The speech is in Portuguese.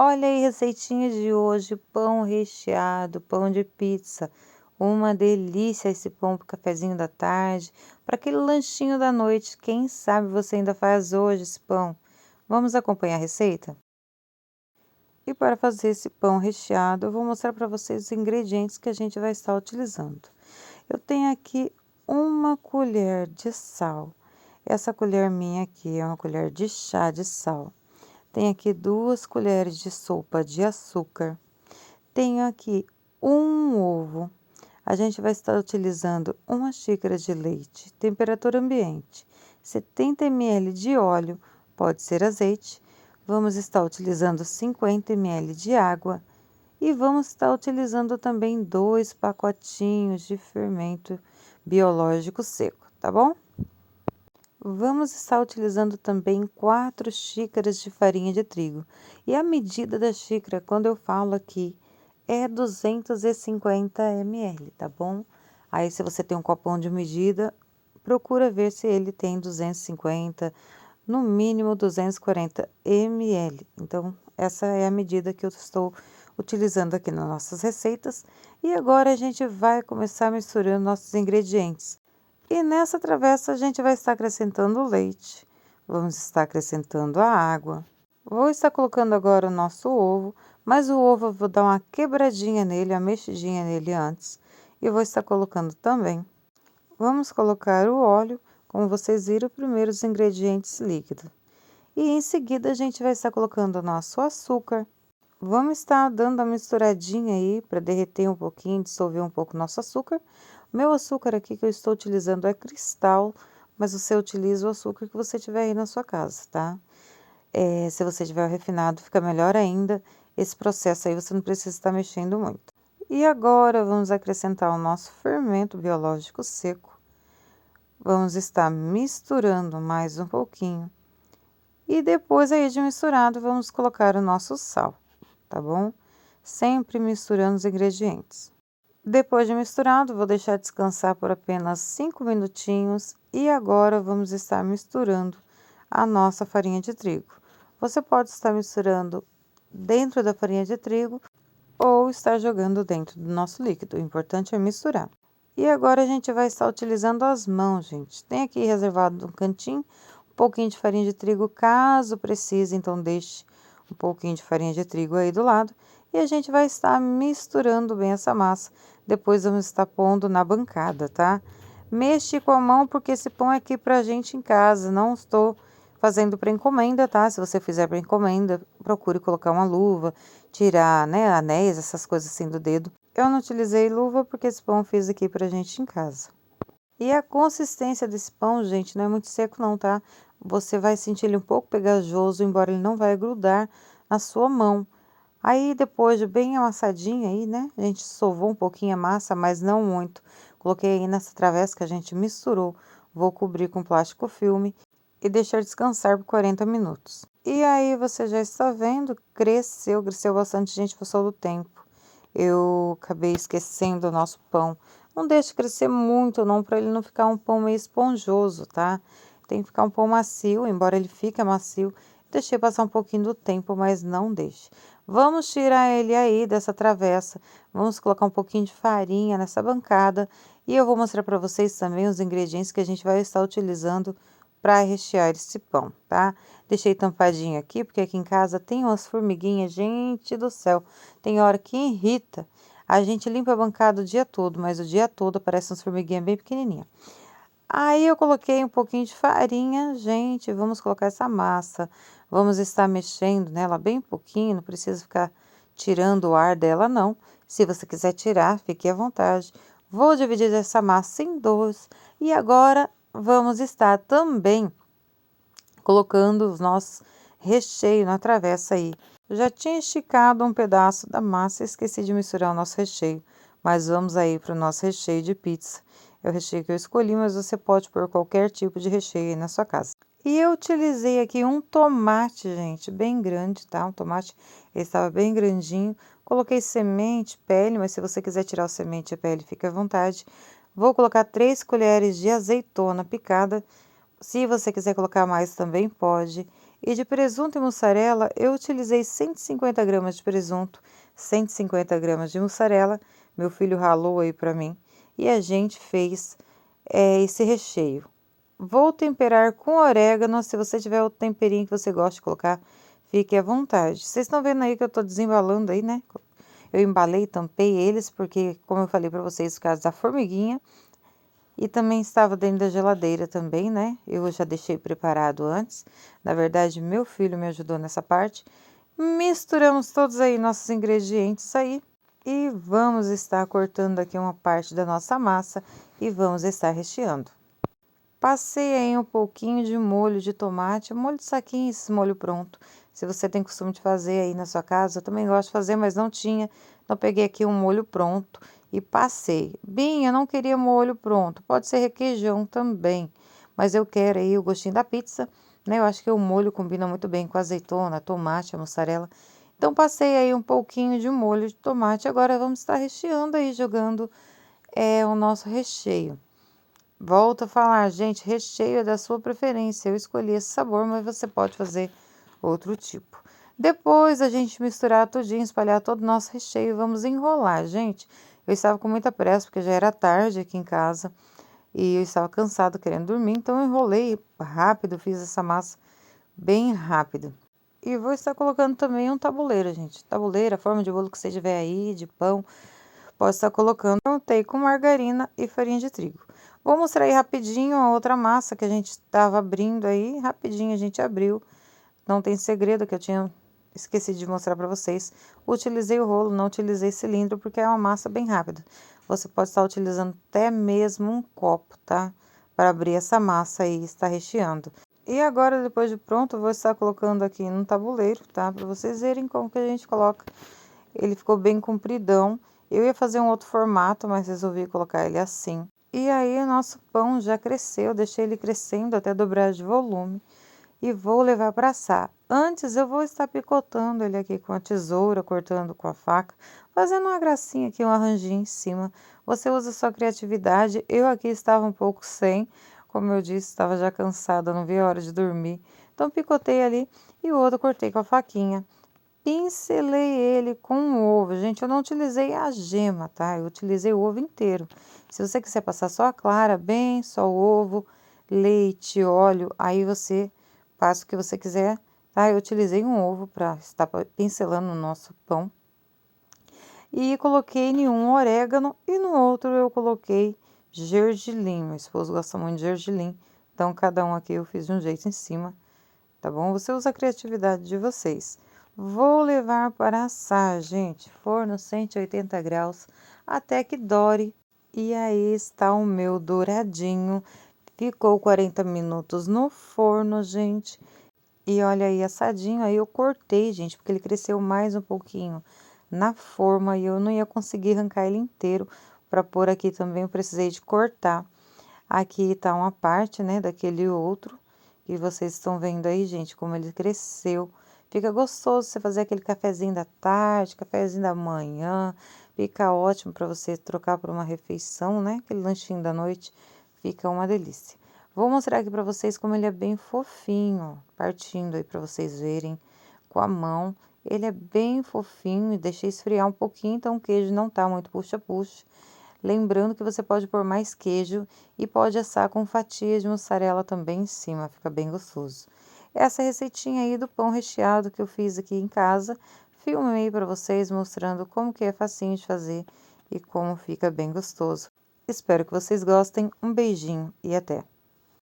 Olha aí, receitinha de hoje, pão recheado, pão de pizza. Uma delícia esse pão para o cafezinho da tarde, para aquele lanchinho da noite. Quem sabe você ainda faz hoje esse pão? Vamos acompanhar a receita? E para fazer esse pão recheado, eu vou mostrar para vocês os ingredientes que a gente vai estar utilizando. Eu tenho aqui uma colher de sal. Essa colher minha aqui é uma colher de chá de sal. Tenho aqui 2 colheres de sopa de açúcar. Tenho aqui um ovo. A gente vai estar utilizando 1 xícara de leite, temperatura ambiente, 70 ml de óleo, pode ser azeite. Vamos estar utilizando 50 ml de água e vamos estar utilizando também 2 pacotinhos de fermento biológico seco, tá bom? Vamos estar utilizando também 4 xícaras de farinha de trigo. E a medida da xícara, quando eu falo aqui, é 250 ml, tá bom? Aí, se você tem um copão de medida, procura ver se ele tem 250, no mínimo 240 ml. Então, essa é a medida que eu estou utilizando aqui nas nossas receitas. E agora a gente vai começar misturando nossos ingredientes. E nessa travessa a gente vai estar acrescentando o leite, vamos estar acrescentando a água. Vou estar colocando agora o nosso ovo, mas o ovo eu vou dar uma quebradinha nele, uma mexidinha nele antes. E vou estar colocando também. Vamos colocar o óleo, como vocês viram, primeiro os ingredientes líquidos. E em seguida a gente vai estar colocando o nosso açúcar. Vamos estar dando a misturadinha aí para derreter um pouquinho, dissolver um pouco o nosso açúcar. O meu açúcar aqui que eu estou utilizando é cristal, mas você utiliza o açúcar que você tiver aí na sua casa, tá? Se você tiver o refinado, fica melhor ainda. Esse processo aí você não precisa estar mexendo muito. E agora vamos acrescentar o nosso fermento biológico seco. Vamos estar misturando mais um pouquinho. E depois aí de misturado, vamos colocar o nosso sal, tá bom? Sempre misturando os ingredientes. Depois de misturado, vou deixar descansar por apenas 5 minutinhos e agora vamos estar misturando a nossa farinha de trigo. Você pode estar misturando dentro da farinha de trigo ou estar jogando dentro do nosso líquido. O importante é misturar. E agora a gente vai estar utilizando as mãos, gente. Tem aqui reservado no cantinho um pouquinho de farinha de trigo, caso precise, então deixe um pouquinho de farinha de trigo aí do lado. E a gente vai estar misturando bem essa massa. Depois vamos estar pondo na bancada, tá? Mexe com a mão porque esse pão é aqui pra gente em casa. Não estou fazendo para encomenda, tá? Se você fizer para encomenda, procure colocar uma luva, tirar, né, anéis, essas coisas assim do dedo. Eu não utilizei luva porque esse pão eu fiz aqui pra gente em casa. E a consistência desse pão, gente, não é muito seco não, tá? Você vai sentir ele um pouco pegajoso, embora ele não vai grudar na sua mão. Aí depois de bem amassadinho aí, né? A gente sovou um pouquinho a massa, mas não muito. Coloquei aí nessa travessa que a gente misturou. Vou cobrir com plástico filme e deixar descansar por 40 minutos. E aí você já está vendo, cresceu bastante, gente, passou do tempo. Eu acabei esquecendo o nosso pão. Não deixe crescer muito não, para ele não ficar um pão meio esponjoso, tá? Tem que ficar um pão macio, embora ele fique macio. Deixei passar um pouquinho do tempo, mas não deixe. Vamos tirar ele aí dessa travessa. Vamos colocar um pouquinho de farinha nessa bancada. E eu vou mostrar para vocês também os ingredientes que a gente vai estar utilizando para rechear esse pão, tá? Deixei tampadinho aqui, porque aqui em casa tem umas formiguinhas, gente do céu. Tem hora que irrita. A gente limpa a bancada o dia todo, mas o dia todo aparecem umas formiguinhas bem pequenininhas. Aí eu coloquei um pouquinho de farinha, gente, vamos colocar essa massa. Vamos estar mexendo nela bem pouquinho, não precisa ficar tirando o ar dela, não. Se você quiser tirar, fique à vontade. Vou dividir essa massa em dois. E agora vamos estar também colocando os nossos recheios na travessa aí. Eu já tinha esticado um pedaço da massa, esqueci de misturar o nosso recheio. Mas vamos aí para o nosso recheio de pizza. É o recheio que eu escolhi, mas você pode pôr qualquer tipo de recheio aí na sua casa. E eu utilizei aqui um tomate, gente, bem grande, tá? Um tomate, ele estava bem grandinho. Coloquei semente, pele, mas se você quiser tirar o semente e a pele, fica à vontade. Vou colocar 3 colheres de azeitona picada. Se você quiser colocar mais, também pode. E de presunto e mussarela, eu utilizei 150 gramas de presunto, 150 gramas de mussarela. Meu filho ralou aí para mim e a gente fez esse recheio. Vou temperar com orégano. Se você tiver outro temperinho que você gosta de colocar, fique à vontade. Vocês estão vendo aí que eu tô desembalando aí, né? Eu embalei, tampei eles, porque, como eu falei para vocês, por causa da formiguinha. E também estava dentro da geladeira também, né? Eu já deixei preparado antes. Na verdade, meu filho me ajudou nessa parte. Misturamos todos aí nossos ingredientes aí. E vamos estar cortando aqui uma parte da nossa massa e vamos estar recheando. Passei aí um pouquinho de molho de tomate, molho de saquinho, esse molho pronto. Se você tem costume de fazer aí na sua casa, eu também gosto de fazer, mas não tinha. Então peguei aqui um molho pronto e passei. Bem, eu não queria molho pronto, pode ser requeijão também, mas eu quero aí o gostinho da pizza, né? Eu acho que o molho combina muito bem com azeitona, tomate, a mussarela. Então passei aí um pouquinho de molho de tomate. Agora vamos estar recheando aí, jogando o nosso recheio. Volto a falar, gente, recheio é da sua preferência. Eu escolhi esse sabor, mas você pode fazer outro tipo. Depois a gente misturar tudinho, espalhar todo o nosso recheio, vamos enrolar, gente. Eu estava com muita pressa, porque já era tarde aqui em casa e eu estava cansado, querendo dormir, então eu enrolei rápido, fiz essa massa bem rápido. E vou estar colocando também um tabuleiro, gente. Tabuleiro, a forma de bolo que você tiver aí, de pão, pode estar colocando. Montei com margarina e farinha de trigo. Vou mostrar aí rapidinho a outra massa que a gente estava abrindo aí. Rapidinho a gente abriu. Não tem segredo que eu tinha esquecido de mostrar para vocês. Utilizei o rolo, não utilizei cilindro porque é uma massa bem rápida. Você pode estar utilizando até mesmo um copo, tá? Para abrir essa massa aí e estar recheando. E agora, depois de pronto, eu vou estar colocando aqui no tabuleiro, tá? Para vocês verem como que a gente coloca. Ele ficou bem compridão. Eu ia fazer um outro formato, mas resolvi colocar ele assim. E aí, o nosso pão já cresceu, deixei ele crescendo até dobrar de volume e vou levar para assar. Antes, eu vou estar picotando ele aqui com a tesoura, cortando com a faca, fazendo uma gracinha aqui, um arranjinho em cima. Você usa sua criatividade. Eu aqui estava um pouco sem, como eu disse, estava já cansada, não vi a hora de dormir. Então, picotei ali e o outro cortei com a faquinha. Pincelei ele com um ovo. Gente, eu não utilizei a gema, tá? Eu utilizei o ovo inteiro. Se você quiser passar só a clara, bem, só o ovo, leite, óleo, aí você passa o que você quiser, tá? Eu utilizei um ovo para estar pincelando o nosso pão. E coloquei em um orégano e no outro eu coloquei gergelim. Meu esposo gosta muito de gergelim, então cada um aqui eu fiz de um jeito em cima, tá bom? Você usa a criatividade de vocês. Vou levar para assar, gente. Forno 180 graus até que dore. E aí está o meu douradinho. Ficou 40 minutos no forno, gente. E olha aí, assadinho. Aí eu cortei, gente, porque ele cresceu mais um pouquinho na forma e eu não ia conseguir arrancar ele inteiro. Para pôr aqui também eu precisei de cortar. Aqui tá uma parte, né, daquele outro. E vocês estão vendo aí, gente, como ele cresceu. Fica gostoso você fazer aquele cafezinho da tarde, cafezinho da manhã. Fica ótimo para você trocar por uma refeição, né? Aquele lanchinho da noite. Fica uma delícia. Vou mostrar aqui para vocês como ele é bem fofinho, ó, partindo aí para vocês verem com a mão. Ele é bem fofinho e deixei esfriar um pouquinho, então o queijo não tá muito puxa-puxa. Lembrando que você pode pôr mais queijo e pode assar com fatias de mussarela também em cima, fica bem gostoso. Essa receitinha aí do pão recheado que eu fiz aqui em casa, filmei para vocês mostrando como que é facinho de fazer e como fica bem gostoso. Espero que vocês gostem, um beijinho e até!